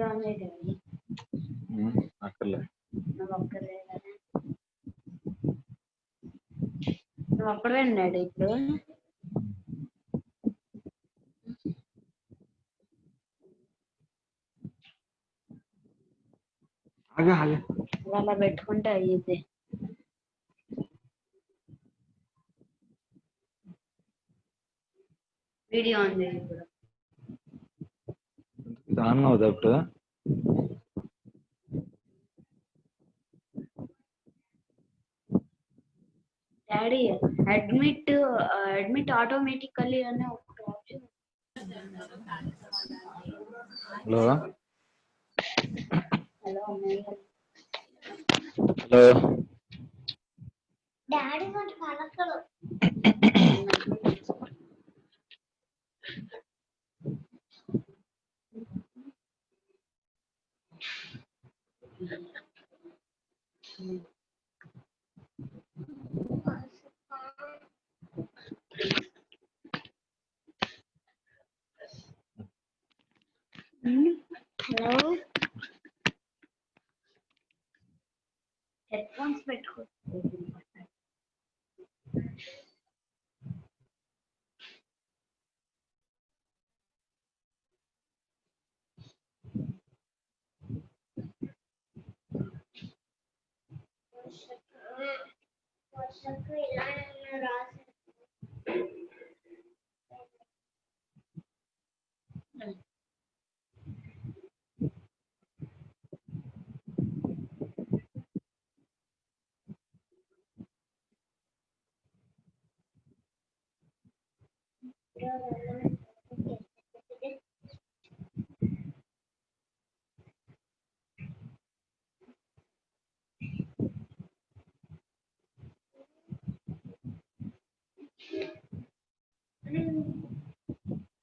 Video అనేది అక్కర్లే నువ్వు ఒక్కడే ఉన్నాడు ఇప్పుడు. అలా పెట్టుకుంటే అయ్యిద్ది. వీడియో ఉంది ఇప్పుడు. ఆన్ అవుదా ఇప్పుడు? డాడీ అడ్మిట్ ఆటోమేటికల్లీ అనే ఒక option. Hello hello hello daddy కొంచెం పలకలు. హలో హెడ్ ఫోన్స్ పెట్టుకో. వర్షకు ఇలా రాసి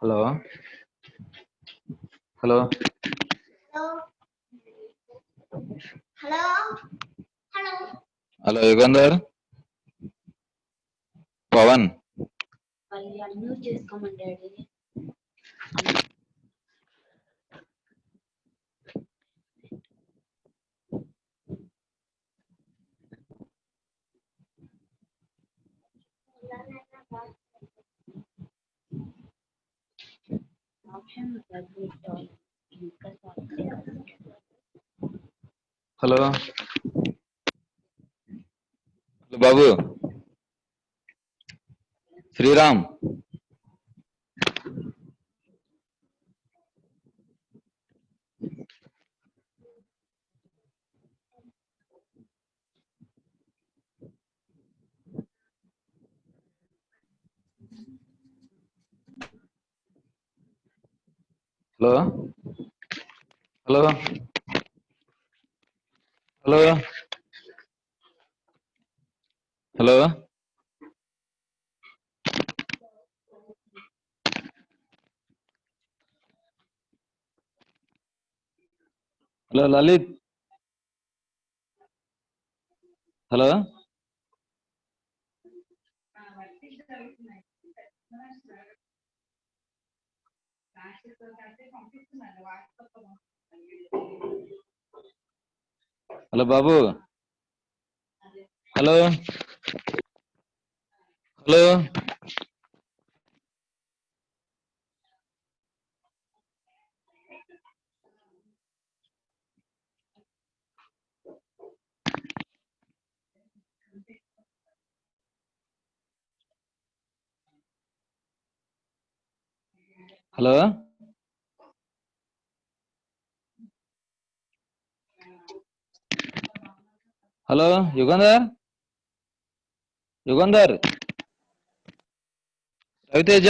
hello hello hello hello hello Yugandhar, Pavan. వాళ్ళు అన్మ్యూట్ చేసుకోమని డాడీ. ఆప్షన్ ఇంకా హలో హలో బాబు Sriram. Hello hello hello hello hello Lalit. Hello hello బాబు. Hello hello hello hello Yugandhar, Yugandhar, Raviteja.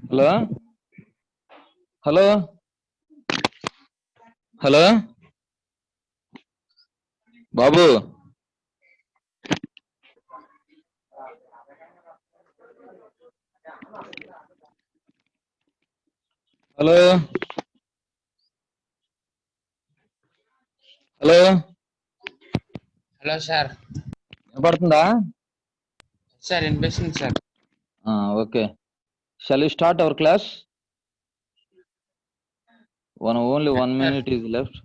Hello hello hello బాబు. Hello hello hello sir. వినపడుతుందా? సార్ వినిపిస్తుంది sir. Okay. Shall we start our class? Only 1 Sir. minute is left.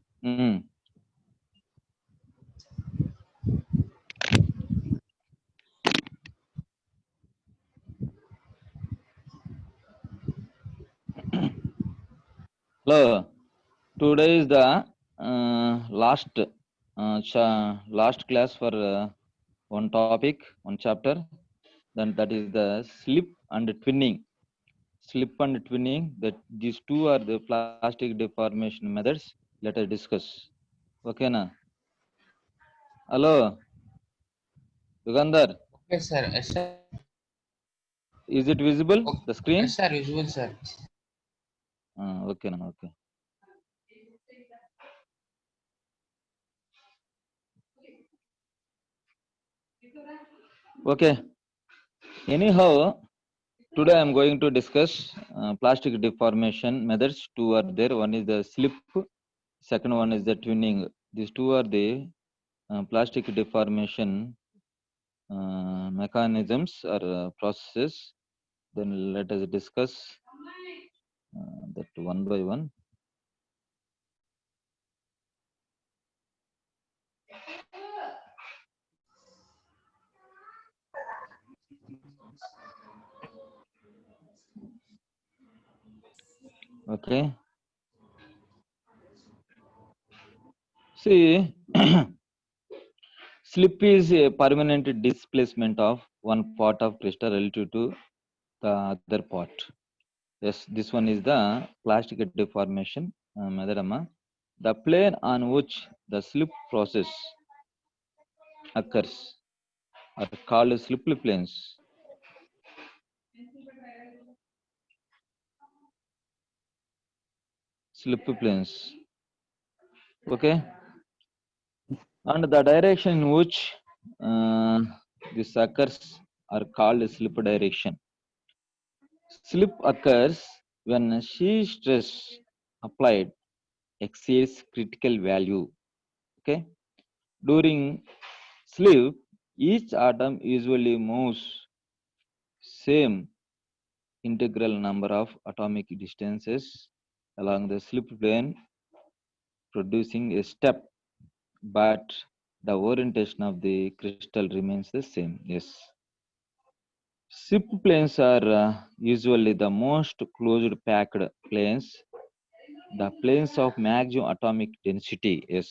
Hello. Today is the last class for one topic, one chapter. Then that is the slip and twinning. Slip and twinning, that these two are the plastic deformation methods. Let us discuss. Okay na? Hello, Yugandhar. Okay sir. Yes sir. Is it visible, the screen? Yes sir, visual sir. Okay na, okay. Okay. Anyhow, today I am going to discuss plastic deformation methods. Two are there. One is the slip, second one is the twinning. These two are the plastic deformation mechanisms or processes. Then let us discuss that one by one. Okay. See, slip is a permanent displacement of one part of crystal relative to the other part. Yes, this one is the plastic deformation method. The plane on which the slip process occurs are called slip planes. Slip planes. Okay. And the direction in which this occurs are called slip direction. Slip occurs when shear stress applied exceeds critical value. Okay. During slip, each atom usually moves same integral number of atomic distances along the slip plane, producing a step, but the orientation of the crystal remains the same. Yes. Slip planes are usually the most closed packed planes, the planes of maximum atomic density. Yes.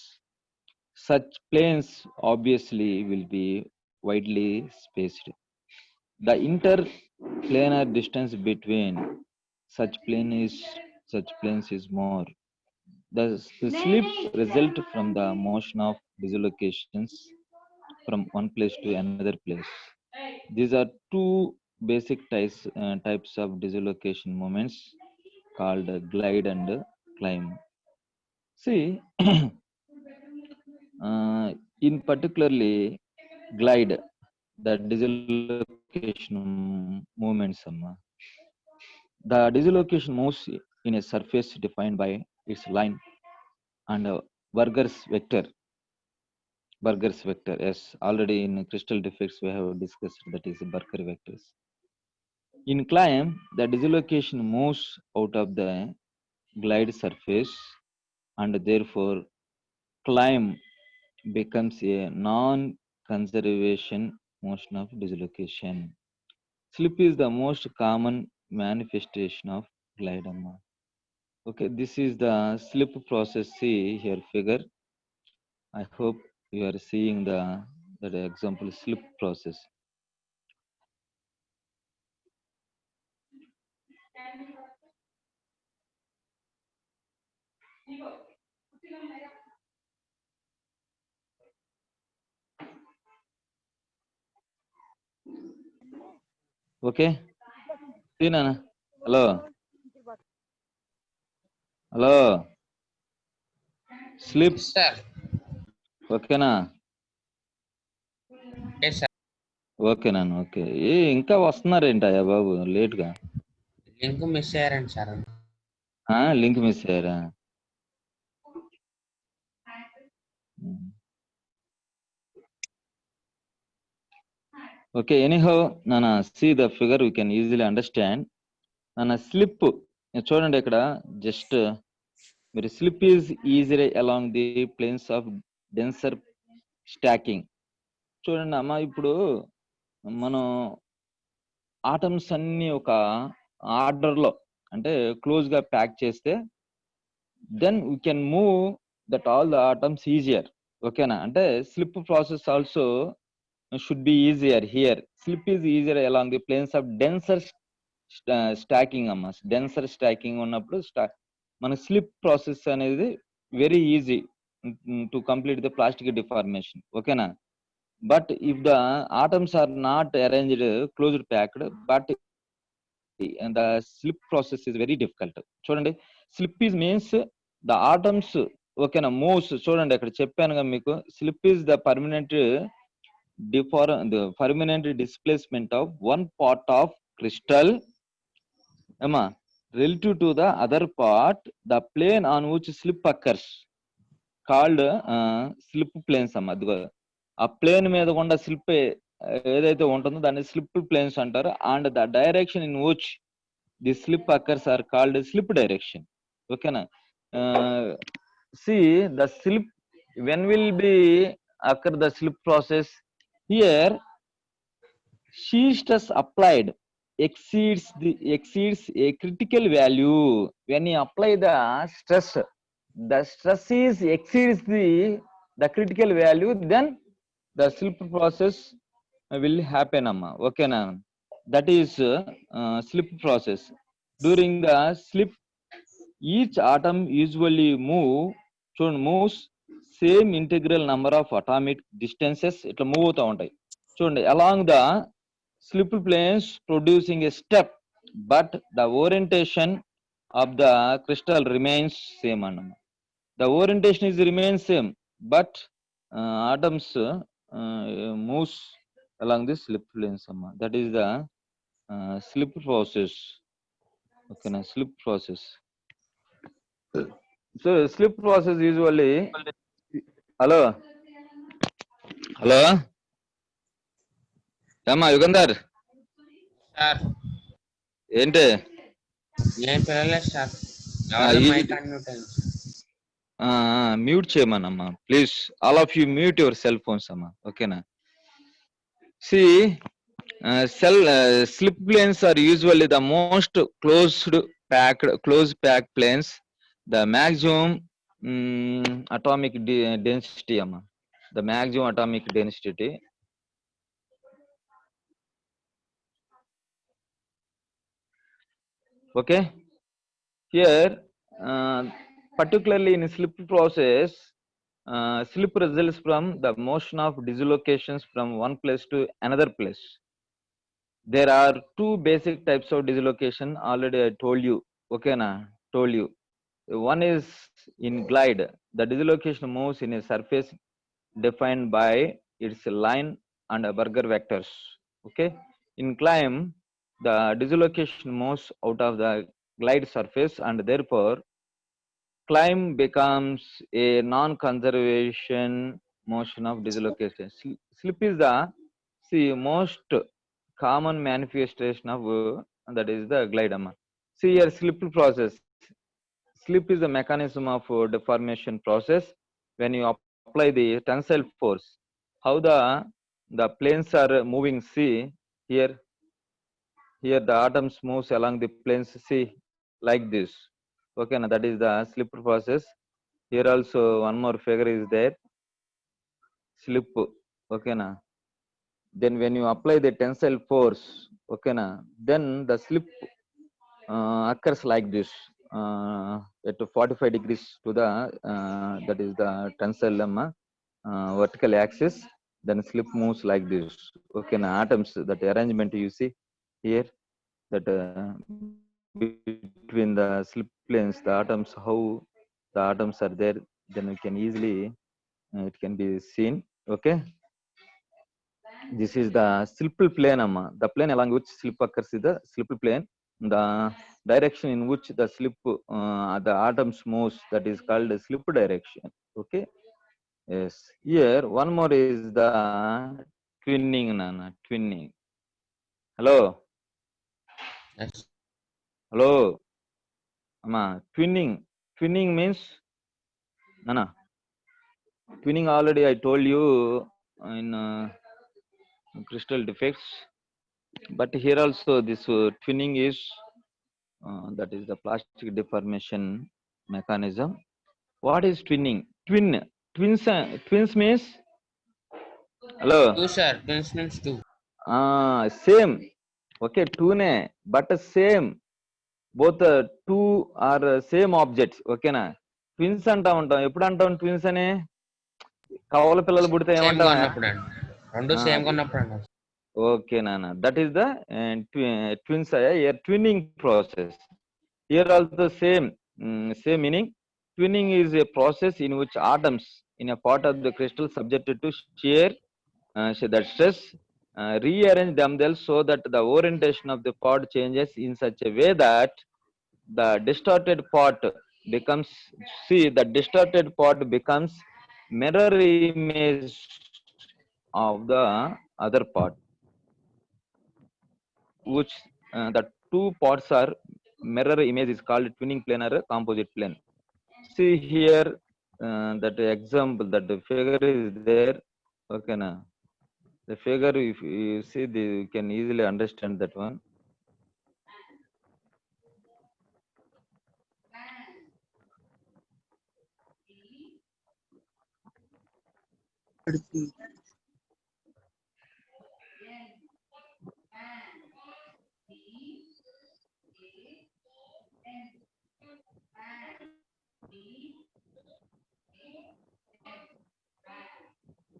Such planes obviously will be widely spaced. The interplanar distance between such planes is more. The slip result from the motion of dislocations from one place to another place. These are two basic types of dislocation moments called glide and climb. See, in particularly glide, the dislocation movements. The dislocation moves in a surface defined by its line and Burger's vector. Burger's vector, yes, already in crystal defects we have discussed that is Burger vectors. In climb, the dislocation moves out of the glide surface and therefore climb becomes a non-conservation motion of dislocation. Slip is the most common manifestation of glide. Okay, this is the slip process. See here figure. I hope you are seeing that example slip process. Okay. See Nana. Hello. Hello. Slip. Yes sir. Okay na. Yes sir. Okay నాన్న okay. ఇంకా వస్తున్నారేంటయ్యా బాబు లేట్గా? Link miss అయ్యారండి sir. Link miss అయ్యారా? Okay, anyhow, Nana, see the figure, we can easily understand. Nana, slip, చూడండి ఇక్కడ just మీరు slip is easy along the planes of denser stacking. చూడండి అమ్మా, ఇప్పుడు మనం ఆటమ్స్ అన్ని ఒక ఆర్డర్లో అంటే క్లోజ్గా ప్యాక్ చేస్తే then we can move that all the atoms easier. ఓకేనా? అంటే slip process also should be easier here. Slip is easier along the planes of denser stacking అమ్మా. డెన్సర్ స్టాకింగ్ ఉన్నప్పుడు మన స్లిప్ ప్రాసెస్ అనేది very easy to complete the plastic deformation. ఓకేనా? But if the atoms are not arranged closed packed but the slip process is very difficult. చూడండి, slip is means the atoms, ఓకేనా, moves. చూడండి అక్కడ చెప్పానుగా మీకు, slip is the permanent the permanent displacement of one part of crystal relative to the other part, the plane on which slip occurs called slip planes. ఆ plane మీద కూడా slip ఏదైతే ఉంటుందో దాన్ని స్లిప్ ప్లేన్స్ అంటారు. And the direction in which the slip occurs are called slip direction. ఓకేనా? see the slip, when will be occur the slip process? Here, shear stress applied exceeds a critical value. When you apply the stress is exceeds the critical value, then the slip process will happen. Amma. Okay, na? That is slip process. During the slip, each atom usually moves same integral number of atomic distances ఇట్లా move అవుతూ ఉంటాయి. చూడండి, along the slip planes producing a step, but the orientation of the crystal remains same అన్నమాట. The orientation is remains same, but atoms moves along the slip planes అమ్మా. That is the slip process. ఓకేనా? Slip process. So slip process usually, hello ఏమ్మా Yugandhar, sir ఏంటి ఏం పిల్లలే sir, mute చేయమనమ్మా please. All of you mute your cell phones అమ్మా. ఓకేనా? See slip planes are usually the most close pack planes. The maximum atomic density amma, the maximum atomic density. Okay, here particularly in slip process, slip results from the motion of dislocations from one place to another place. There are two basic types of dislocation, already I told you. Okay na? Told you. One is in glide. The dislocation moves in a surface defined by its line and Berger vectors. Okay. In climb, the dislocation moves out of the glide surface, and therefore climb becomes a non-conservation motion of dislocation. Slip is the most common manifestation of that is the glide. See here, slip process. Slip is the mechanism of deformation process. When you apply the tensile force, how the planes are moving. See here the atoms moves along the planes, see, like this. Okay, now that is the slip process. Here also one more figure is there, slip. Okay, now then when you apply the tensile force, okay, now then the slip occurs like this. At 45 degrees to the that is the tensile vertical axis, then slip moves like this. Okay, now atoms, that arrangement you see here, that between the slip planes, the atoms, how the atoms are there, then we can easily it can be seen. Okay, this is the slip plane the plane along which slip occurs is the slip plane. The direction in which the slip the atoms moves, that is called slip direction. Okay, Yes. Here one more is the twinning, Nana. Twinning. Hello. Yes. Hello. Amma. Twinning. Twinning means, Nana. Twinning already I told you in crystal defects. But here also this twinning is that is the plastic deformation mechanism. What is twinning? Twin. Twins means, hello. Two, sir. Twins means two. Same. Okay, two ne, but same. Both two are same objects. Okay na. Twins అంటా ఉంటాం. ఎప్పుడు అంటాం twins అని? కవల పిల్లలు పుడితే same గా ఏమంటాం? ఉన్నప్పుడు అండి. రెండు సేమ్ గా ఉన్నప్పుడు అండి. Okay, Nana. That is the twins. Here twinning process. Here also same same meaning. Twinning is a process in which atoms in a part of the crystal subjected to shear that stress rearrange themselves so that the orientation of the part changes in such a way that the distorted part becomes, see, the distorted part becomes mirror image of the other part, which the two parts are mirror image is called twinning plane or composite plane. See here that example, that the figure is there. Okay na. The figure, if you see, you can easily understand that one.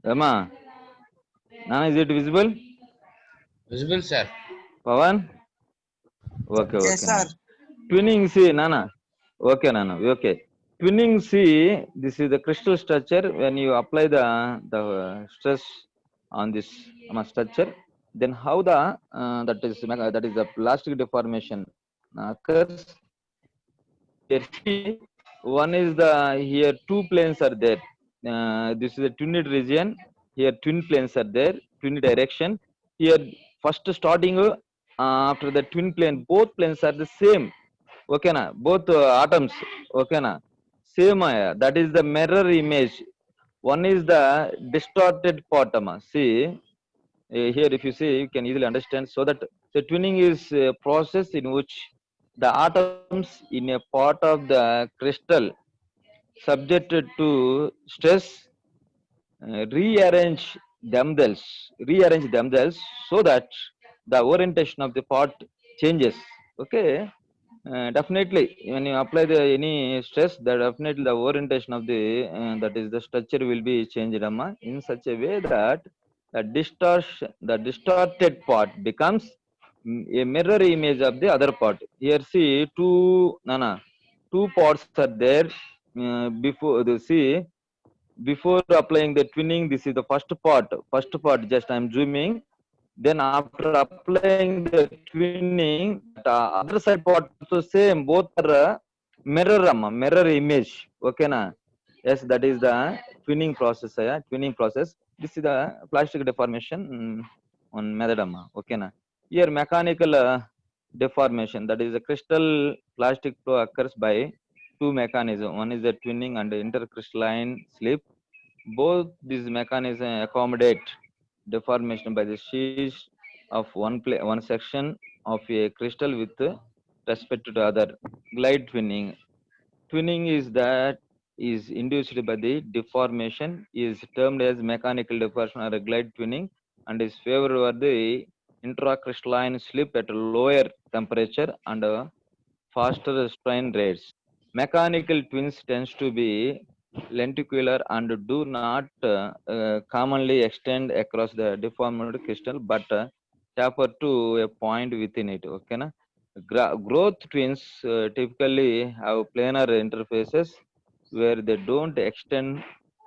Rama, Nana, is it visible? Visible, sir. Pavan? Okay, Yes, okay. sir. Nana. Twinning, see, Nana. Okay, Nana. Okay. Twinning, see, this is the crystal structure. When you apply the stress on this structure, then how the that is the plastic deformation occurs. Here, see, one is the, here two planes are there. This is a twinned region. Here twin planes are there, twin direction. Here first starting after the twin plane, both planes are the same. Okay na, both atoms. Okay na, same. That is the mirror image. One is the distorted part. See here, if you see, you can easily understand. So that the twinning is a process in which the atoms in a part of the crystal subjected to stress rearrange themselves so that the orientation of the part changes. Okay. Definitely when you apply the any stress, that definitely the orientation of the that is the structure will be changed in such a way that the distorted part becomes a mirror image of the other part. Here see, two parts are there. Before the see, before applying the twinning, this is the first part, just I'm zooming. Then after applying the twinning, the other side part also same, both are mirror image. Okay na. Yes, that is the twinning process. Twinning process. This is the plastic deformation on method. Okay na. Here mechanical deformation, that is the crystal plastic flow occurs by two mechanisms. One is the twinning and intercrystalline slip. Both these mechanisms accommodate deformation by the shears of one section of a crystal with respect to the other. Glide twinning. Twinning is that is induced by the deformation, is termed as mechanical deformation or glide twinning, and is favored over the intracrystalline slip at a lower temperature and faster strain rates. Mechanical twins tends to be lenticular and do not commonly extend across the deformed crystal, but taper to a point within it. Okay na? Growth twins typically have planar interfaces where they don't extend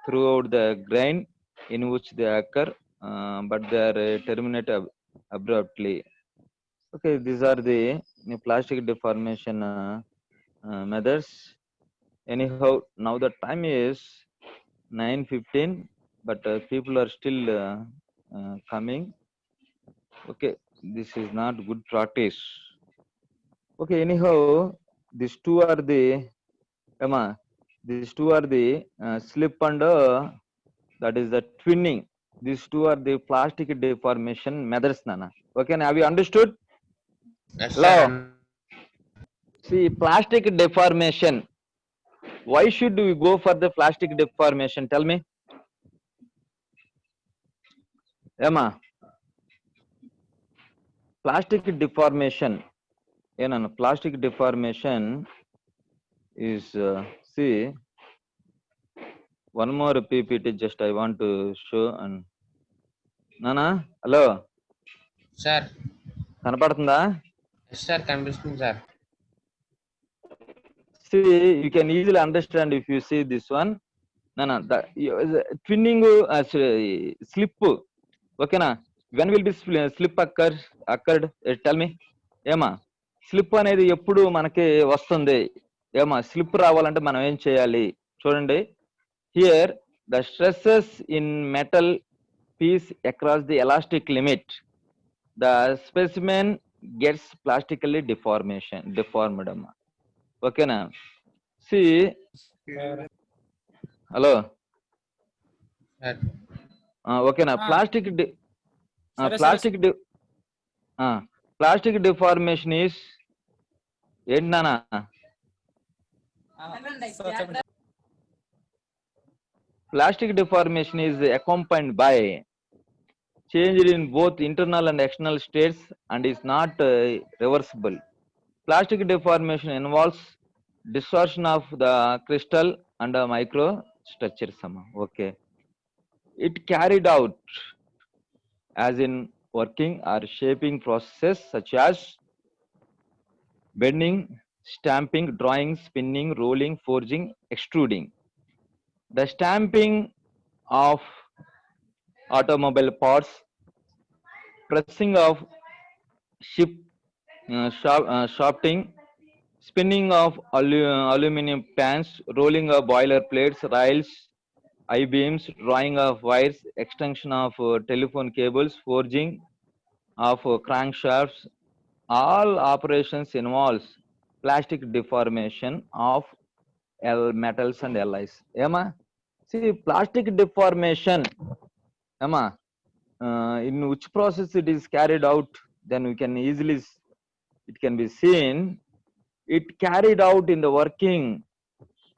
throughout the grain in which they occur, but they are terminated abruptly. Okay, these are the plastic deformation methods. Anyhow, now the time is 9:15, but people are still coming. Okay, this is not good practice. Okay, anyhow, these two are the slip and that is the twinning. These two are the plastic deformation methods, Nana. Okay, have you understood? Yes, Hello. sir. See, plastic deformation. Why should we go for the plastic deformation? Tell me. Emma. Plastic deformation. Plastic deformation is see, one more PPT just I want to show. And Nana, hello. Sir. కనపడుతుందా? Yes, sir. కనిపిస్తుంది sir. See, you can easily understand if you see this one. The twinning slip. Okay na? When will be slip occurred? Tell me. ఏమా slip అనేది ఎప్పుడు మనకి వస్తుంది? ఏమా slip రావాలంటే మనం ఏం చేయాలి? చూడండి, here the stresses in metal piece across the elastic limit, the specimen gets plastically deformed అమ్మా. ఓకేనా? సి హలో, ఓకేనా? ప్లాస్టిక్ డిఫార్మేషన్ ఈస్ ఏంటన్నా? Plastic deformation is accompanied by change in both internal and external states and is not reversible. Plastic deformation involves distortion of the crystal and microstructures. Okay. It carried out as in working or shaping processes such as bending, stamping, drawing, spinning, rolling, forging, extruding. The stamping of automobile parts, pressing of ship shafting, spinning of aluminum pans, rolling of boiler plates, rails, I-beams, drawing of wires, extension of telephone cables, forging of crankshafts. All operations involves plastic deformation of metals and alloys. Emma, see, plastic deformation, Emma, in which process it is carried out, then we can easily, it can be seen, it carried out in the working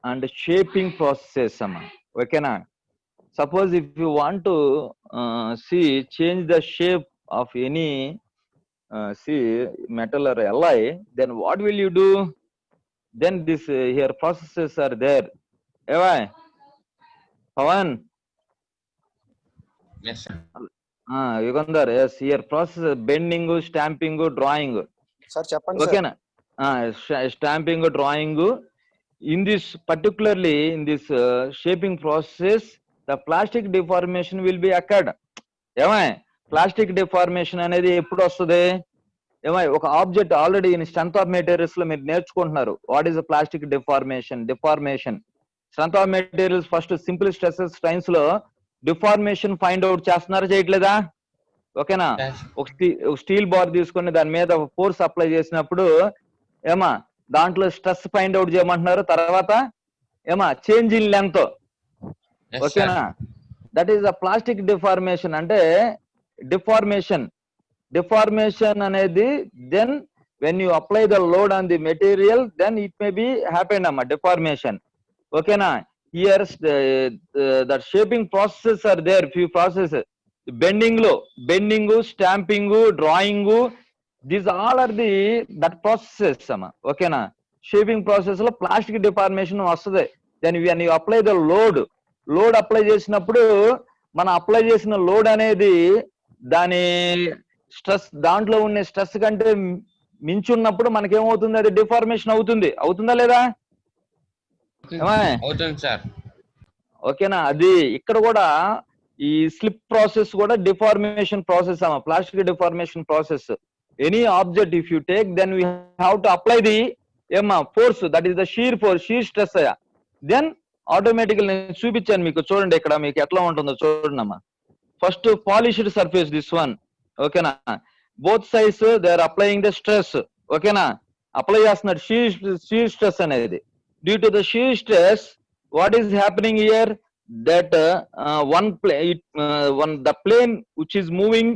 and shaping process. Emma, okay na? Suppose if you want to see, change the shape of any see metal or alloy, then what will you do? Then this here processes are there. Eva, Pawan. Yes, sir. Yugandhar, yes, here process bending, stamping, drawing. Sir, చెప్పండి Okay sir. na? Stamping, drawing. In this particularly in this shaping process, the plastic deformation will be occurred. Eva, plastic deformation అనేది ఎప్పుడు వస్తుంది? ఏమై ఒక object already in strength of materials లో మీరు నేర్చుకుంటున్నారు. What is the plastic deformation strength of materials first simple stresses strains లో deformation find out చేస్తున్నారా, చేయట్లేదా? ఓకేనా? ఒక స్టీల్ బార్ తీసుకుని దాని మీద ఫోర్స్ అప్లై చేసినప్పుడు ఏమా దాంట్లో స్ట్రెస్ ఫైండ్ అవుట్ చేయమంటున్నారు. తర్వాత ఏమా చేంజ్ ఇన్ లెంత్. ఓకేనా? That is the plastic deformation. అంటే డిఫార్మేషన్ అనేది then when you apply the load on the material, then it may be happen amma deformation. Okay na? Here that shaping processes are there, few processes, bending, stamping, drawing, these all are the that processes amma. Okay na? Shaping process lo plastic deformation vastadi. Then when you apply the load apply చేసినప్పుడు మనం apply చేసిన load అనేది దాని stress దాంట్లో ఉన్న stress కంటే మించున్నప్పుడు మనకేమవుతుంది? అది deformation అవుతుందా లేదా? అవుతుంది సార్. ఓకేనా? అది ఇక్కడ కూడా ఈ స్లిప్ ప్రాసెస్ కూడా డిఫార్మేషన్ ప్రాసెస్ అమ్మా, plastic deformation process. Any object if you take, then we have to apply the force, that is the shear stress. Then automatical నేను చూపించాను మీకు, చూడండి ఇక్కడ మీకు ఎట్లా ఉంటుందో చూడండి అమ్మా. First polished surface this one, ఓకేనా. Both sides they are applying the stress, ఓకేనా. అప్లై చేస్తున్నాడు షీర్ స్ట్రెస్ అనేది. Due to the shear stress what is happening here, that the plane which is moving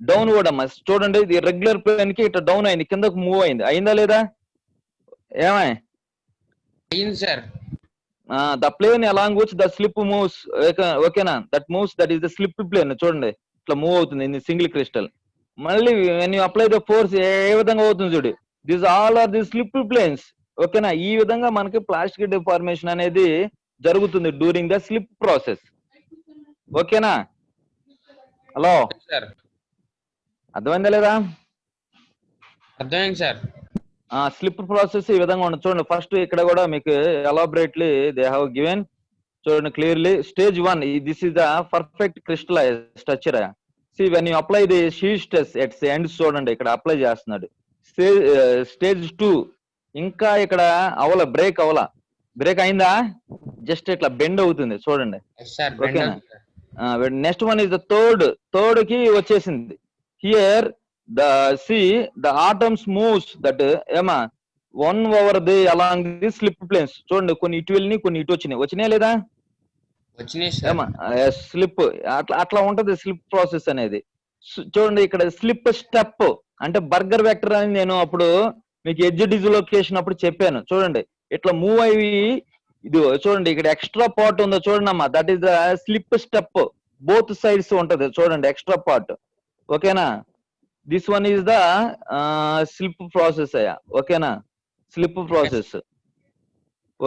downward అమ్మా. చూడండి ఇది regular plane కి ఇట్లా down అయింది, కిందకు మూవ్ అయింది. అయిందా లేదా? ఏమై అయింది sir. The plane along which the slip moves, ఓకేనా, that moves, that is the slip plane. చూడండి ఇట్లా మూవ్ అవుతుంది ఇన్ సింగిల్ క్రిస్టల్. మళ్ళీ when you apply the force ఏ విధంగా అవుతుంది చూడు, this all are the slip planes, ఓకేనా. ఈ విధంగా మనకి ప్లాస్టిక్ డిఫార్మేషన్ అనేది జరుగుతుంది డ్యూరింగ్ ద స్లిప్ ప్రాసెస్, ఓకేనా. హలో, సార్ అర్థమైందా లేదా? అర్థమైంది సార్. స్లిప్ ప్రాసెస్ ఈ విధంగా ఉండదు. చూడండి ఫస్ట్ ఇక్కడ కూడా మీకు ఎలాబరేట్లీ దే హావ్ గివెన్, చూడండి clearly. Stage 1, this is the perfect crystallize structure. See when you apply the shear stress its ends, చూడండి ఇక్కడ అప్లై చేస్తున్నాడు. స్టేజ్ 2 ఇంకా ఇక్కడ అవల బ్రేక్ బ్రేక్ అయిందా, జస్ట్ ఇట్లా బెండ్ అవుతుంది చూడండి, సార్ ఓకేనా. Next one is the third కి వచ్చేసింది. Here the atoms moves that ఏమా 1 over the along the slip planes. చూడండి కొన్ని ఇటు వెళ్ళి కొన్ని ఇటు వచ్చినాయి లేదా? వచ్చినాయి సార్. ఏమా స్లిప్ అట్లా ఉంటది స్లిప్ ప్రాసెస్ అనేది. చూడండి ఇక్కడ స్లిప్ స్టెప్ అంటే బర్గర్ వెక్టర్ అని నేను అప్పుడు మీకు ఎడ్జ్ డిస్లొకేషన్ అప్పుడు చెప్పాను. చూడండి ఇట్లా మూవ్ అయ్యి ఇది చూడండి ఇక్కడ ఎక్స్ట్రా పార్ట్ ఉందో చూడండి అమ్మా, that is the slip step. Both sides ఉంటది చూడండి ఎక్స్ట్రా పార్ట్, ఓకేనా. This one is the slip process అయ్యా, ఓకేనా, slip process.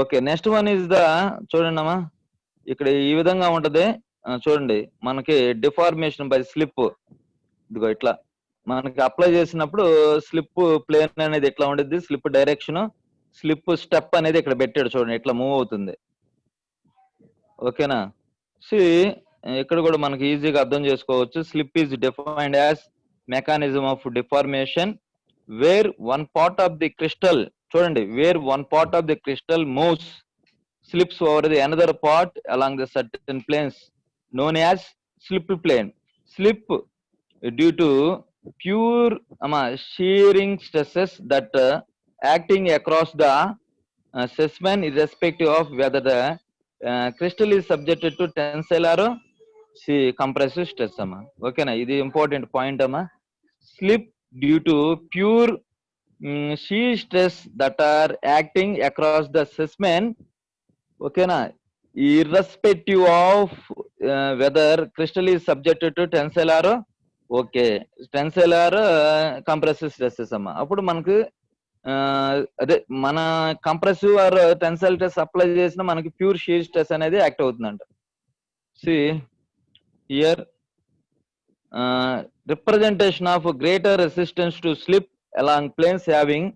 Okay, next one is the చూడండి అమ్మా, ఇక్కడ ఈ విధంగా ఉంటది చూడండి మనకి డిఫార్మేషన్ బై స్లిప్. ఇదిగో ఇట్లా మనకి అప్లై చేసినప్పుడు స్లిప్ ప్లేన్ అనేది ఎట్లా ఉండేది, స్లిప్ డైరెక్షన్, స్లిప్ స్టెప్ అనేది ఇక్కడ పెట్టాడు చూడండి ఇట్లా మూవ్ అవుతుంది, ఓకేనా. ఇక్కడ కూడా మనకి ఈజీగా అర్థం చేసుకోవచ్చు. Slip is defined as mechanism of deformation where one part of the crystal, చూడండి where one part of the crystal moves slips over the another part along the certain planes known as slip plane. Slip due to pure shearing stresses that acting across the specimen irrespective of whether the crystal is subjected to tensile or compressive stress. Okay na, ఇది important point amma. Slip due to pure shear stress that are acting across the specimen, ఓకేనా, irrespective of whether crystal is subjected to tensile or tensile or compressive stresses అమ్మా. అప్పుడు మనకు అదే మన compressive or tensile stress apply చేసిన మనకి pure shear stress అనేది act అవుతుందంట. Here representation of greater resistance to slip along planes having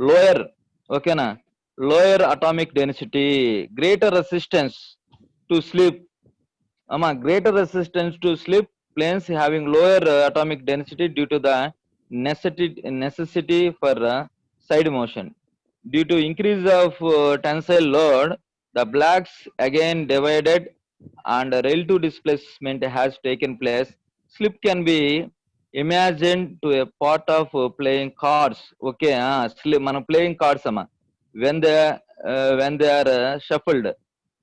lower, ఓకేనా, lower atomic density, greater resistance to slip, greater resistance to slip planes having lower atomic density due to the necessity for side motion. Due to increase of tensile load, the blocks again divided and relative displacement has taken place. Slip can be imagined to a part of playing cards, okay, slip మనం playing cards అమ్మా. When they are shuffled,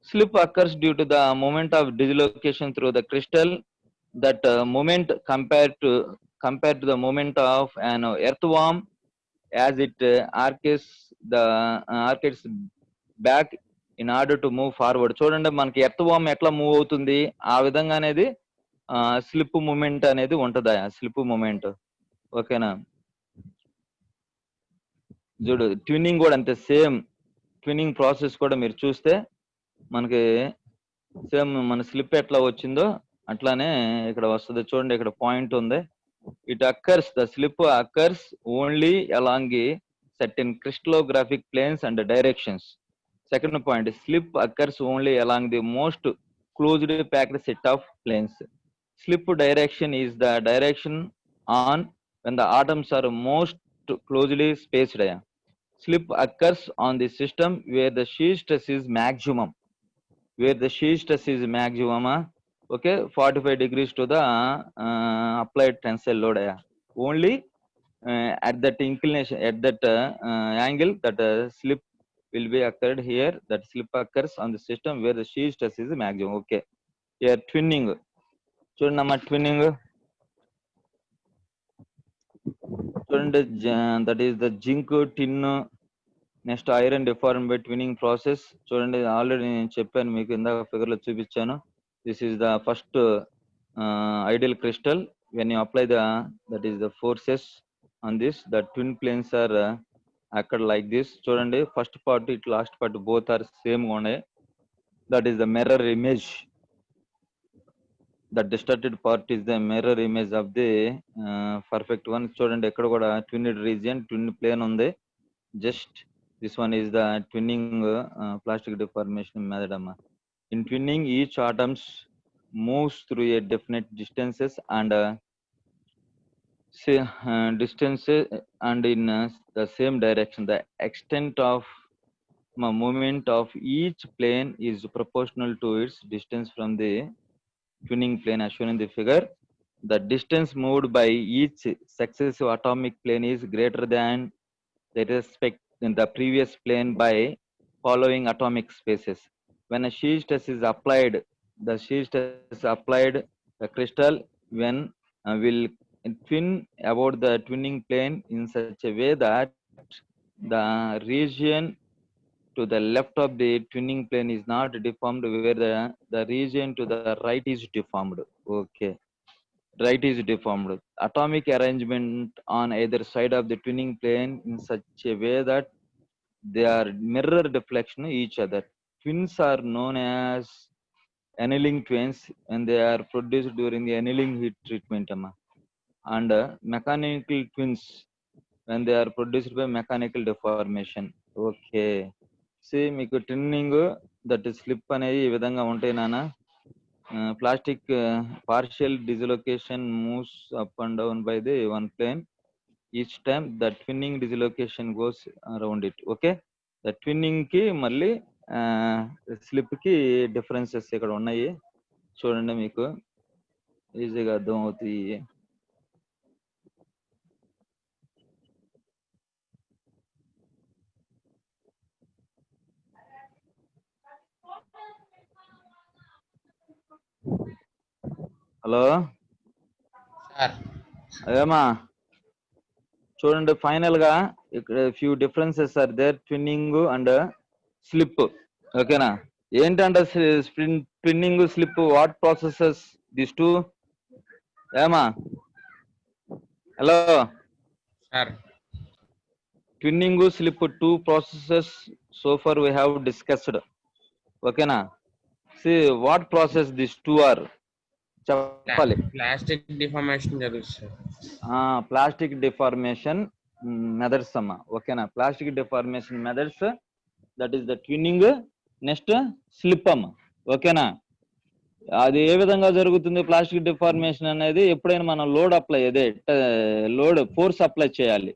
slip occurs due to the moment of dislocation through the crystal. That moment compared to the moment of an earthworm as it arcs back in order to move forward. చూడండి మనకి ఎర్త్వామ్ ఎట్లా move అవుతుంది ఆ విధంగా అనేది slip moment అనేది ఉంటదా, slip moment, ఓకేనా. చూడు ట్విన్నింగ్ కూడా అంతే, సేమ్ ట్విన్నింగ్ ప్రాసెస్ కూడా మీరు చూస్తే మనకి సేమ్ మన స్లిప్ ఎట్లా వచ్చిందో అట్లానే ఇక్కడ వస్తుంది. చూడండి ఇక్కడ పాయింట్ ఉంది, it occurs, the slip occurs only along certain crystallographic planes and directions. Second point, slip occurs only along the most closed packed set of planes. Slip direction is the direction on when the atoms are most closely spaced. Slip occurs on the system where the shear stress is maximum. where the shear stress is maximum, okay, 45 degrees to the applied tensile load. Only at that inclination, at that angle, that slip will be occurred here. That slip occurs on the system where the shear stress is maximum. Okay, here twinning. చూడండి twinning. చూడండి that is the zinc tin. Next iron deform by twinning process. చూడండి already నేను చెప్పాను మీకు, ఇందాక figure లో చూపించాను. This is the first ideal crystal. When you apply that is the forces on this, the twin planes are అక్కడ like this. చూడండి first part it last part both are same గా ఉన్నాయి. That is the mirror image. The distorted part is the mirror image of the perfect one. చూడండి ఎక్కడ కూడా ట్విన్డ్ region, twin plane ఉంది. Just this one is the twinning plastic deformation method. In twinning, each atoms moves through a definite distances and distances and in the same direction. The extent of movement of each plane is proportional to its distance from the twinning plane as shown in the figure. The distance moved by each successive atomic plane is greater than the respect in the previous plane by following atomic spaces. When a shear stress is applied, the shear stress applied the crystal when will twin about the twinning plane in such a way that the region to the left of the twinning plane is not deformed, where the region to the right is deformed. Okay, right is deformed. Atomic arrangement on either side of the twinning plane in such a way that they are mirror deflection each other. Twins are known as annealing twins and they are produced during the annealing heat treatment. And mechanical twins when they are produced by mechanical deformation. Okay, see మీకు twinning that slip అనేది ఈ విధంగా ఉంటాయి నాన్న. Plastic partial dislocation moves up and down by the one plane. Each time the twinning dislocation goes around it. Okay, the twinning కి మళ్ళీ slip కి differences ఇక్కడ ఉన్నాయి. చూడండి మీకు ఈజీగా అర్థం అవుతాయి. హలో అదేమా చూడండి ఫైనల్ గా ఇక్కడ few differences are there, twinning and slip. ఓకేనా, ఏంటంటే twinning slip what processes this two? ఏమా hello, twinning slip two processes so far we have discussed. ఓకేనా, see what process this two are చెప్పాలి. Plastic deformation జరుగుతుంది. Plastic deformation methods అమ్మా. ఓకేనా, plastic deformation methods that is the twinning, next slip అమ్మా. ఓకేనా, అది ఏ విధంగా జరుగుతుంది ప్లాస్టిక్ డిఫార్మేషన్ అనేది? ఎప్పుడైనా మనం లోడ్ అప్లై, అదే లోడ్ ఫోర్స్ అప్లై చేయాలి.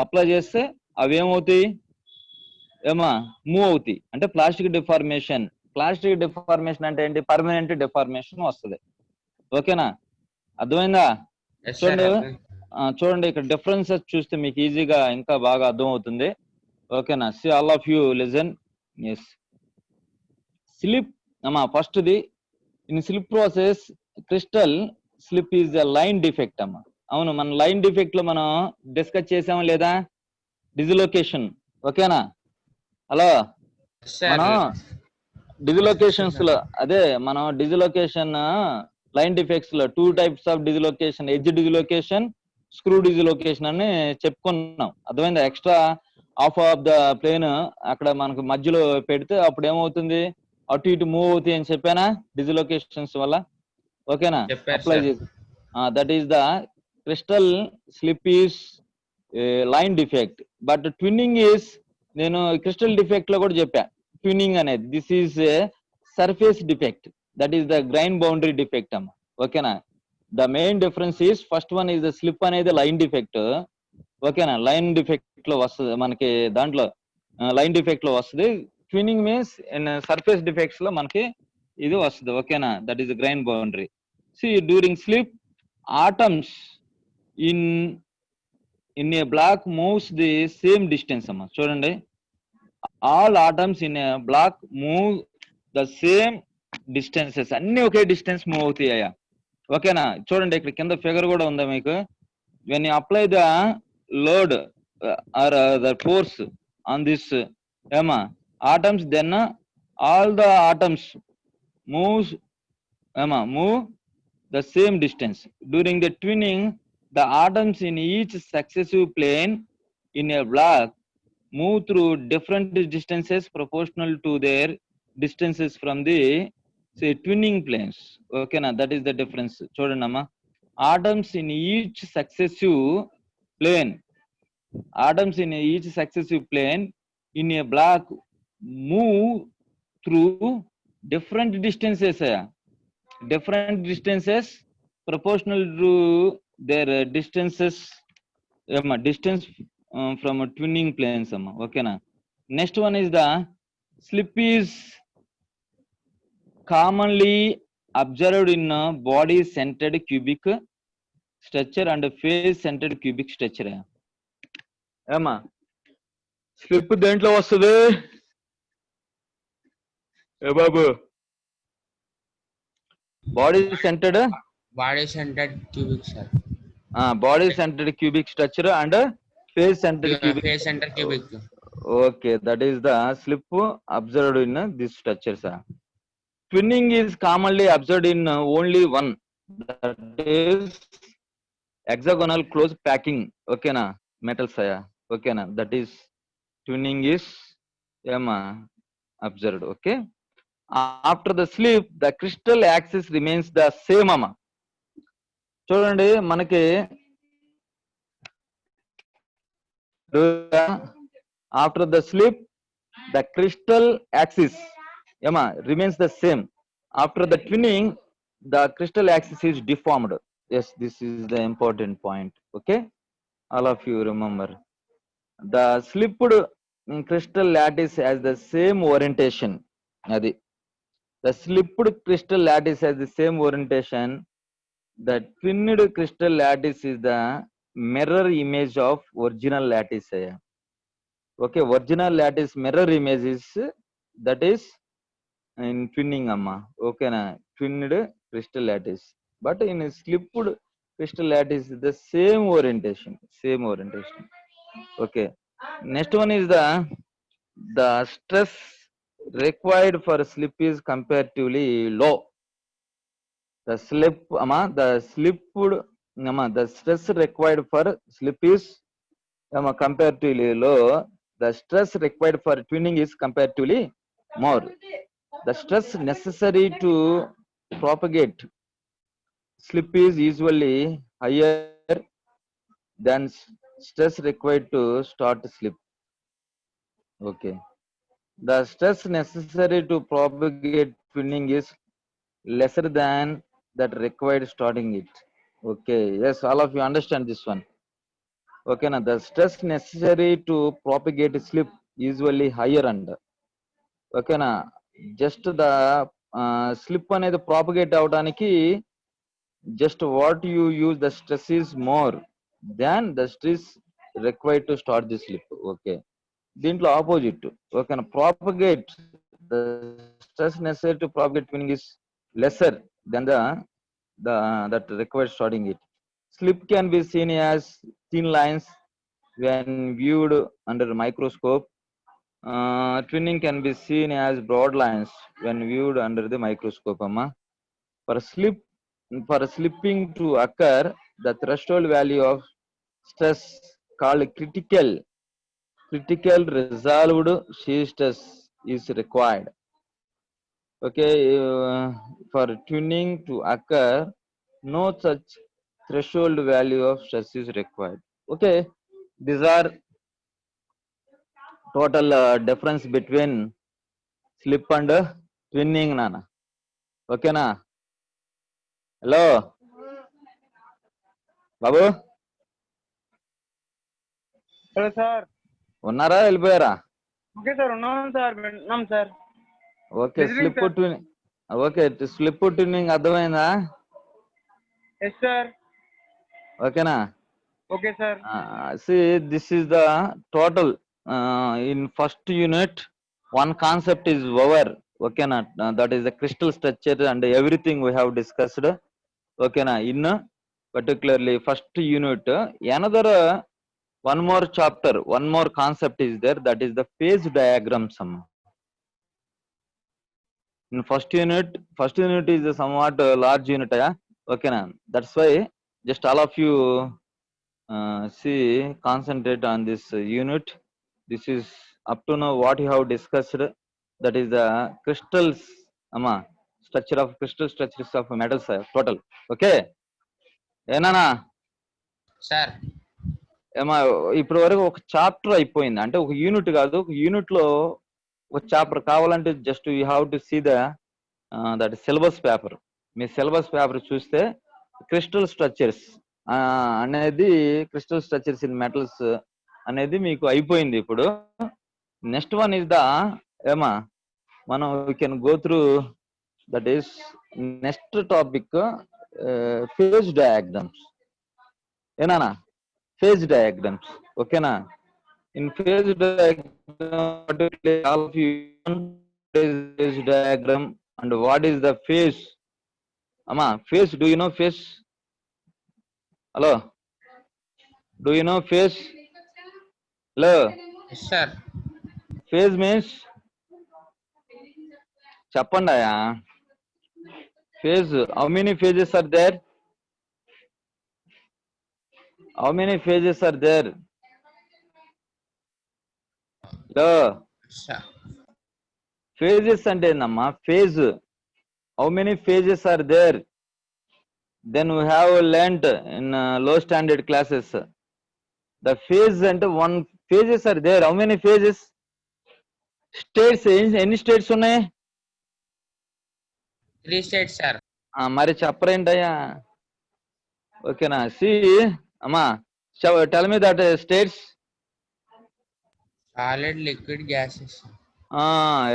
అప్లై చేస్తే అవి ఏమవుతాయి ఏమా మూవ్ అవుతాయి. అంటే ప్లాస్టిక్ డిఫార్మేషన్. ప్లాస్టిక్ డిఫార్మేషన్ అంటే ఏంటి? పర్మనెంట్ డిఫార్మేషన్ వస్తుంది. ఓకేనా, అర్థమైందా? చూడండి ఇక్కడ డిఫరెన్సెస్ చూస్తే మీకు ఈజీగా ఇంకా బాగా అర్థం అవుతుంది. ఓకేనా, see all of you listen. Yes, slip అమ్మా first the. In slip process crystal slip is a line defect అమ్మా. అవును, మన లైన్ డిఫెక్ట్ లో మనం డిస్కస్ చేసామా లేదా? డిజిలోకేషన్. ఓకేనా, హలో, మనం డిజిలోకేషన్స్ లో అదే మనం డిజిలోకేషన్ లైన్ డిఫెక్ట్స్ లో two types of dislocation, edge dislocation, screw dislocation అని చెప్పుకున్నాం. అర్థమైందా? Extra half of the plane అక్కడ మనకు మధ్యలో పెడితే అప్పుడు ఏమవుతుంది, అటు ఇటు మూవ్ అవుతాయి అని చెప్పానా డిజిలోకేషన్స్ వల్ల. ఓకేనా, అప్లై చేసి that is the crystal slip is line defect. But twinning is, నేను క్రిస్టల్ డిఫెక్ట్ లో కూడా చెప్పా ట్విన్నింగ్ అనేది this is surface defect, that is the grain boundary defect అమ్మ. ఓకేనా, the main difference is first one is the slip అనేది line defect. ఓకేనా, line defect లో వస్తుంది మనకి, దాంట్లో లైన్ డిఫెక్ట్ లో వస్తుంది. Twinning means in surface defects లో మనకి ఇది వస్తుంది ఓకేనా that is grain boundary see during slip atoms in in a block moves the same distance అమ్మా చూడండి all atoms in a block move the same distances అన్ని ఒకే డిస్టెన్స్ మూవ్ అవుతాయా ఓకేనా చూడండి ఇక్కడ కింద ఫిగర్ కూడా ఉందా మీకు when you apply the load or the force on this ఏమా atoms then all the atoms moves ఏమా move the same distance. During the twinning, the atoms in each successive plane in a block move through different distances proportional to their distances from the say twinning planes. Okay, na that is the difference. Chodandama. Atoms in each successive plane, atoms in each successive plane in a block move through different distances. Different distances proportional to their distances distance from a twinning planes okay na next one is the slip is commonly observed in a body centered cubic structure and face centered cubic structure ఏమా slip దేంట్లో వస్తుంది ఏ బాబు body centered cubic, sir. Body centered cubic structure and face centered cubic. Face center cubic. Okay, that is the slip observed in this structure, sir. Twinning is commonly observed in only one, that is hexagonal close packing. Okay na metal saya. Okay na that is twinning is observed. Okay. After the slip the crystal axis remains the same అమ్మా చూడండి మనకి after the slip the crystal axis remains the same. After the twinning the crystal axis is deformed. Yes, this is the important point. Okay, all of you remember the slipped crystal lattice has the same orientation. Adi the slipped crystal lattice has the same orientation. The twinned crystal lattice is the mirror image of original lattice. Okay, original lattice mirror image is that is in twinning amma. Okay na twinned crystal lattice. But in a slipped crystal lattice the same orientation. Same orientation. Okay. Next one is the stress required for slip is comparatively low. The stress required for slip is comparatively low. The stress required for twinning is comparatively more. The stress necessary to propagate slip is usually higher than stress required to start slip. Okay. The stress necessary to propagate twinning is lesser than that required starting it. Okay, yes, all of you understand this one. Okay, now the stress necessary to propagate slip usually higher under. Okay, now just the slip అనేది propagate అవడానికి just what you use the stress is more than the stress required to start the slip. Okay, దీంట్లో opposite. Okay, now propagate the stress necessary to propagate twinning is lesser than that required starting it. Slip can be seen as thin lines when viewed under microscope. Twinning can be seen as broad lines when viewed under the microscope. For slipping to occur, the threshold value of stress called critical resolved shear stress is required. Okay, for twinning to occur, no such threshold value of stress is required. Okay, these are total difference between slip and twinning, Nana. Okay, na? Hello, Babu. Hello sir ఉన్నారా వెళ్ళిపోయారా okay sir ఉన్నాం sir విన్నాం sir okay Listening, slip sir. Twinning okay slip tuning అర్థమైందా? Yes, sir. ఓకేనా? Okay, sir. See, this is the total in first unit. One concept is over. Okay, na? That is the crystal structure and everything we have discussed. Okay, na? In particularly first unit, another one more chapter, one more concept is there. That is the phase diagram. Some in first unit is a somewhat large unit. Yeah? Okay, na? That's why just all of you. See, concentrate on this unit. This is up to now what you have discussed. That is the crystals, structure of crystal structures of metals total. Okay, ఏనా? sir. ఏమా ఇప్పటి వరకు ఒక chapter అయిపోయింది, అంటే ఒక unit కాదు, ఒక యూనిట్ లో ఒక చాప్టర్ కావాలంటే just you have to see the that syllabus paper. మీ సిలబస్ పేపర్ చూస్తే క్రిస్టల్ స్ట్రక్చర్స్ అనేది క్రిస్టల్ స్ట్రక్చర్స్ ఇన్ మెటల్స్ అనేది మీకు అయిపోయింది. ఇప్పుడు నెక్స్ట్ వన్ ఇస్ ద మనం we can go through that is next topic phase diagrams. ఏనా? Phase diagrams. ఓకేనా? In phase diagram all of you phase diagram and what is the phase? Phase, do you know phase? Hello, do you know phase? Hello, Yes, sir. phase means చెప్పండాయా? phase, how many phases are there? How many phases are there? Hello, Sir. phases అంటే ఏందమ్మా? phase, how many phases are there? Then we have learnt in low standard classes. The phase and one phases are there. How many phases? States, ఎన్ని states ఉన్నాయి? 3 states, sir. మరి చెప్పరేంటయ్యా? ఓకేనా? See tell me that states. Solid, liquid, gases.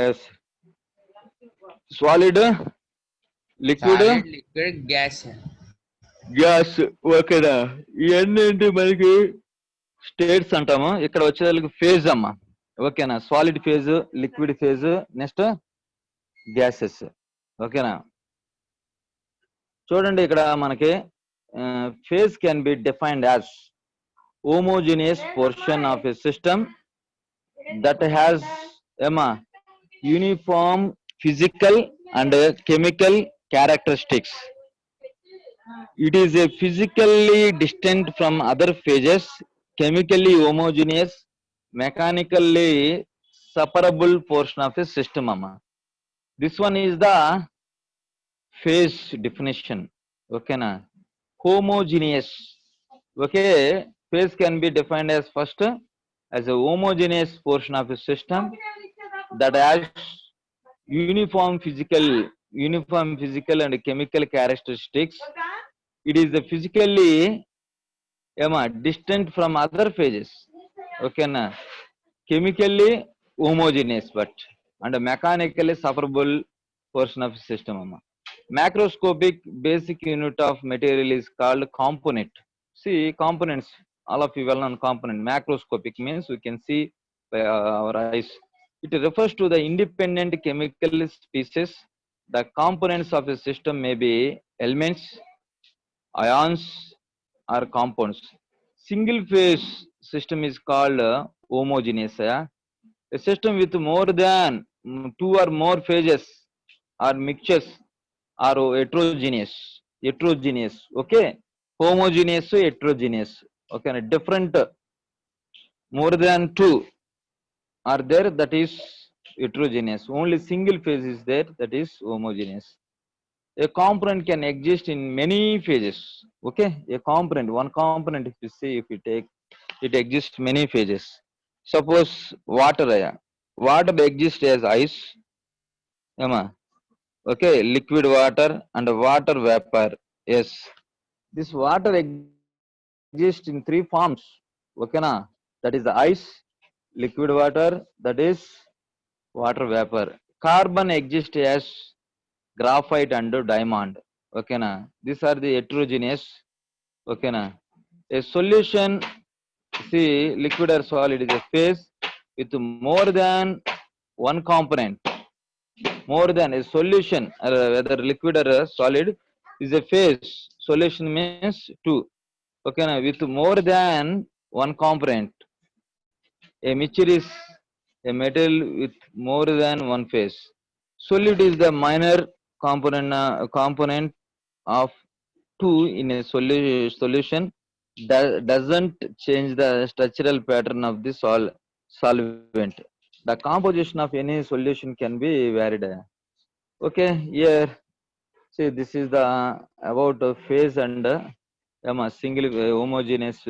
Yes, solid, liquid, Solid, liquid, gas. Gas. ఓకేనా? ఇవన్నీ ఏంటి మనకి states అంటాము. ఇక్కడ వచ్చేదానికి ఫేజ్ అమ్మా. ఓకేనా? Solid phase, liquid phase, next gases. ఓకేనా? చూడండి ఇక్కడ మనకి phase can be defined as homogeneous portion of a system that has uniform physical and chemical characteristics. It is a physically distant from other phases, chemically homogeneous, mechanically separable portion of a system. This one is the phase definition. Okay na? Homogeneous. Okay, phase can be defined as first as a homogeneous portion of a system that has uniform physical and chemical characteristics. It is the physically distant from other phases. Okay na? Chemically homogeneous but and mechanically separable portion of a system. Macroscopic basic unit of material is called component. See, components, all of you well known component. Macroscopic means we can see by our eyes. It refers to the independent chemical species. The components of a system may be elements, ions, or compounds. Single phase system is called homogeneous. A system with more than 2 or more phases or mixtures are heterogeneous. Okay, homogeneous, heterogeneous. Okay, different, more than 2 are there, that is heterogeneous. Only single phase is there, that is homogeneous. A component can exist in many phases. Okay, a component, one component, if you see, if you take, it exists many phases. Suppose water, water exists as ice. Okay, liquid water and water vapor. Yes, this water exists in 3 forms. Okay na? That is the ice, liquid water, that is water vapor. Carbon exists as graphite and diamond. Okay na. These are the heterogeneous. Okay na. A solution, see, liquid or solid is a phase with more than one component. More than a solution, whether liquid or solid, is a phase. Solution means two. Okay na. With more than one component. A mixture is a metal with more than one phase. Solid is the minor component of two in a solution that doesn't change the structural pattern of the solvent. The composition of any solution can be varied. Okay, here see this is the about phase and single homogeneous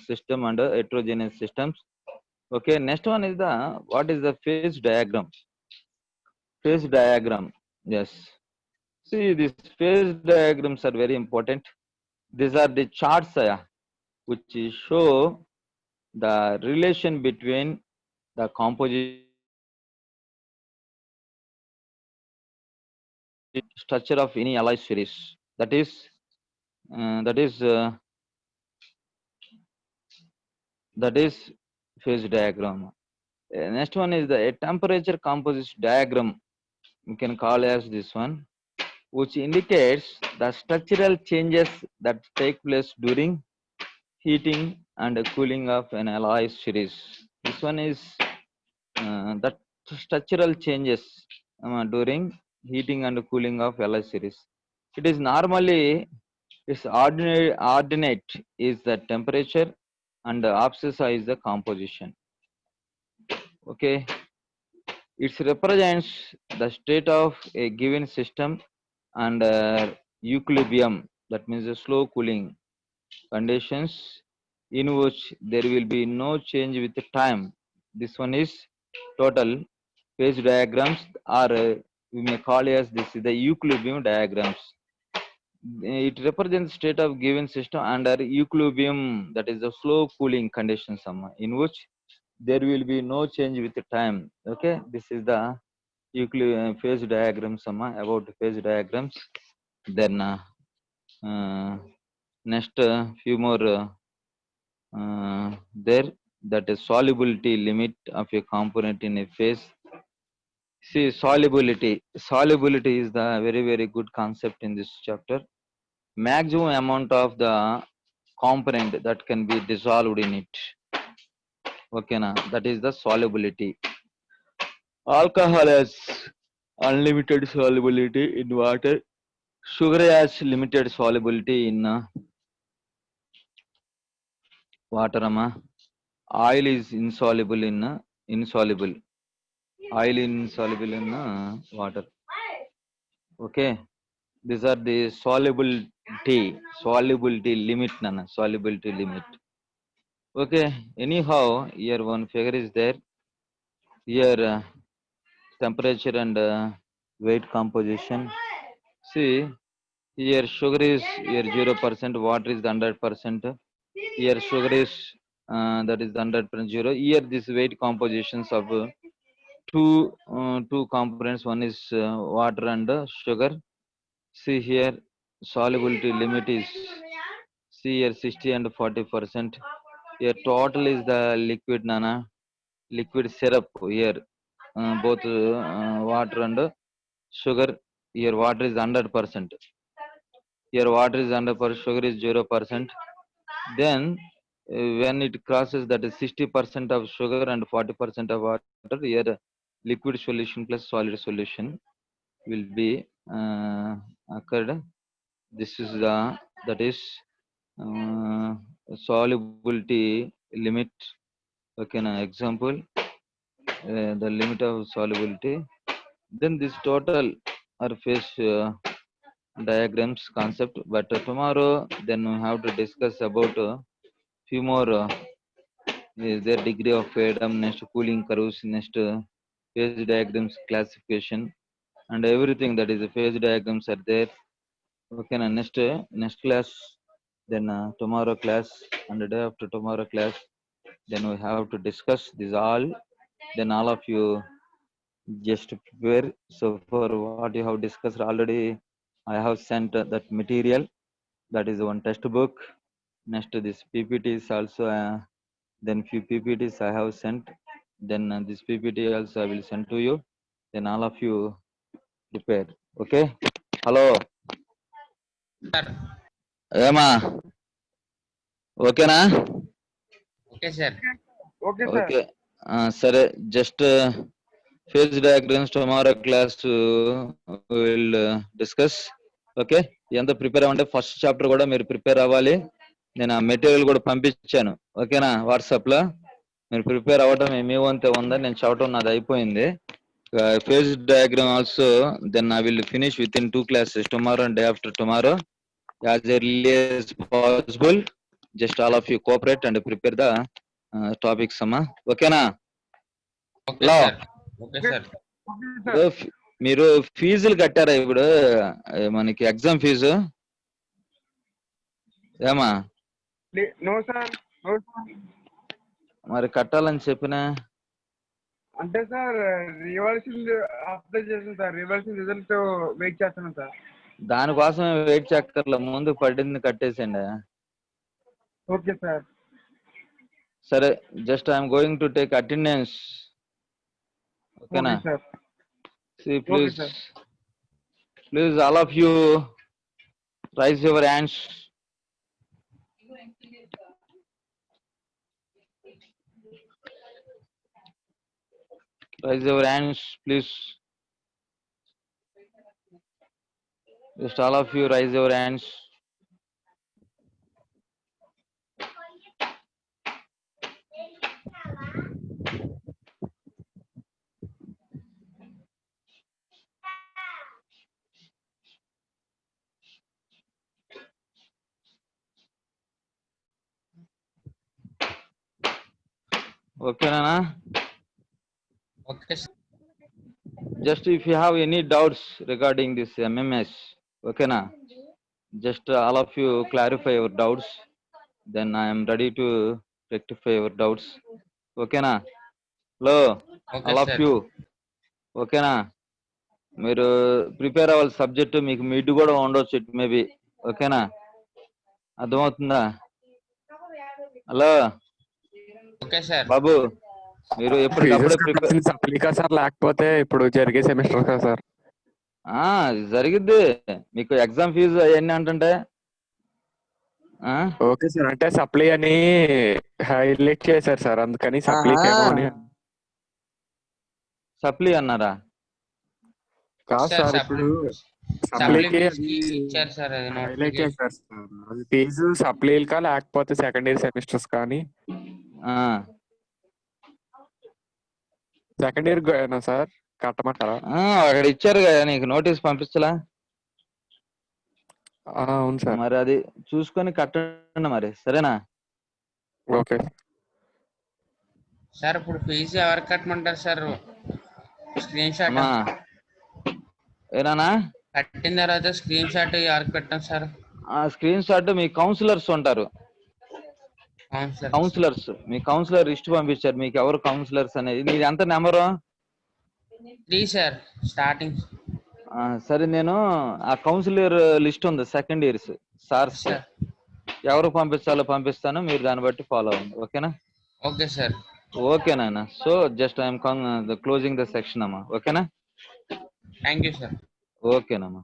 system and heterogeneous systems. Okay, next one is the what is the phase diagram? Phase diagram. Yes. See, these phase diagrams are very important. These are the charts which show the relation between the composition structure of any alloy series. That is that is phase diagram. Next one is the a temperature composition diagram. We can call as this one, which indicates the structural changes that take place during heating and cooling of an alloy series. This one is that structural changes during heating and cooling of alloy series. It is normally its ordinate is the temperature and the abscissa is the composition. Okay, it represents the state of a given system and equilibrium. That means the slow cooling conditions in which there will be no change with the time. This one is total phase diagrams, or we may call as this is the equilibrium diagrams. It represents state of given system under equilibrium, that is the slow cooling conditions in which there will be no change with the time. Okay, this is the phase diagrams about phase diagrams. Then next few more there, that is solubility limit of a component in a phase. See, solubility is the very good concept in this chapter. Maximum amount of the component that can be dissolved in it. Okay na, that is the solubility. Alcohol has unlimited solubility in water. Sugar has limited solubility in water. Oil is insoluble in insoluble. Oil insoluble in water. Okay, these are the solubility limit. Solubility limit. Okay, anyhow, here one figure is there. Here temperature and weight composition. See, here sugar is here 0%, water is 100%. Here sugar is that is 100% zero. Here this weight compositions of two components. One is water and sugar. See here solubility limit is, see here 60 and 40%. Here total is the liquid liquid syrup here. Both water and sugar. Here water is 100%. Here water is 100%, sugar is 0%. Then when it crosses that is 60% of sugar and 40% of water, here liquid solution plus solid solution will be occurred. This is the, that is solubility limit. Okay, now example, the limit of solubility. Then this total or phase diagrams concept. But tomorrow then we have to discuss about few more is their degree of freedom, next cooling curves, next phase diagrams classification, and everything that is the phase diagrams are there. Okay, na next class, then tomorrow class and the day after tomorrow class, then we have to discuss this all. Then all of you just prepare. So for what you have discussed already, I have sent that material. That is one textbook. Next this PPT is also then few PPTs I have sent. Then this PPT also I will send to you. Then all of you prepare. Okay. Hello. Sir. Ema. Okay na? Okay, sir. Okay, sir. Okay. Sare just phase diagrams tomorrow class will discuss. Okay ఎంత prepare అవ్వండి first chapter కూడా మీరు prepare అవ్వాలి. నేను ఆ material కూడా పంపించాను. ఓకేనా వాట్సాప్ లో మీరు ప్రిపేర్ అవ్వడం మీ వంతే ఉందని నేను చెప్పడం నాది అయిపోయింది. Phase diagram also then I will finish with in 2 classes tomorrow and day after tomorrow as early as possible. Just all of you cooperate and prepare the topics అమ్మా. ఓకేనా? Okay, Hello. sir. Okay, sir. Okay, sir. మీరు ఫీజులు కట్టారా ఇప్పుడు మనకి exam fee ఏమా? No, sir. No, sir. మరి కట్టాలని చెప్పినా అంటే సార్ రివర్సింగ్ అప్లై చేసాను సార్. రివర్సింగ్ రిజల్ట్ వెయిట్ చేస్తున్నాను సార్. దానికోసం వెయిట్ చెక్కర్ల ముందు పడింది కట్టేసండి. Okay sir. సరే just I'm going to take attendance. ఓకేనా? Okay sir. See, please, sir. please, all of you, raise your hands. Raise your hands, please. Just all of you, raise your hands. Okay, Nana? Okay, sir. Just if you have any doubts regarding this MMS, okay, na? Just all of you clarify your doubts. Then I am ready to rectify your doubts. Okay, na? Hello, Okay, all of sir. you. Okay, na? మీరు prepare అవ్వాలి subject మీకు mid కూడా ఉండొచ్చు it maybe. ఓకేనా? అర్థమవుతుందా? Hello Okay, sir. బాబు మీరు ఎప్పటికప్పుడే prepare సప్లికా sir లేకపోతే ఇప్పుడు జరిగే సెమిస్టర్ కదా సార్? జరిగిద్ది. మీకు ఎగ్జామ్ ఫీజు అవన్నీ అంటుంటే ఓకే సార్, అంటే సప్లీ అని హైలైట్ చేశారు సార్, అందుకని సప్లీకి ఏమో అని. సప్లీ అన్నారా? కాదు Sir, సార్, ఇప్పుడు సప్లీ సప్లీకి ఇచ్చారు సార్ అది హైలైట్ నోటిఫికేషన్. చేశారు సార్. అది ఫీజు సప్లీకా లేకపోతే సెకండ్ ఇయర్ సెమిస్టర్స్ కానీ సెకండ్ ఇయర్ సార్ కట్టమంటారా? అక్కడ ఇచ్చారు కదా నీకు నోటీస్ పంపించలా? అవును సార్. మరి అది చూసుకొని కట్టండి మరి. సరేనా? ఓకే సార్ ఇప్పుడు ఫీజు ఎవరికి కట్టమంటారు సార్? స్క్రీన్ షాట్ ఏనా కట్టిన తర్వాత స్క్రీన్ షాట్ ఎవరికి పెట్టాం సార్? ఆ స్క్రీన్ షాట్ మీ కౌన్సిలర్స్ ఉంటారు. అవును సార్. కౌన్సిలర్స్ మీ కౌన్సిలర్ లిస్ట్ పంపించారు. మీకు ఎవరు కౌన్సిలర్స్ అనేది నీది ఎంత నెంబరు? 3 sir starting. సరే నేను ఆ కౌన్సిలర్ లిస్ట్ ఉంది సెకండ్ ఇయర్స్ సార్స్ సార్. ఎవరు పంపించాలో పంపిస్తాను, మీరు దాన్ని బట్టి ఫాలో అవ్వండి. ఓకేనా? Okay sir. ఓకేనా? So just I'm closing the section అమ్మా. ఓకేనా? Thank you sir. ఓకేనమ్మా.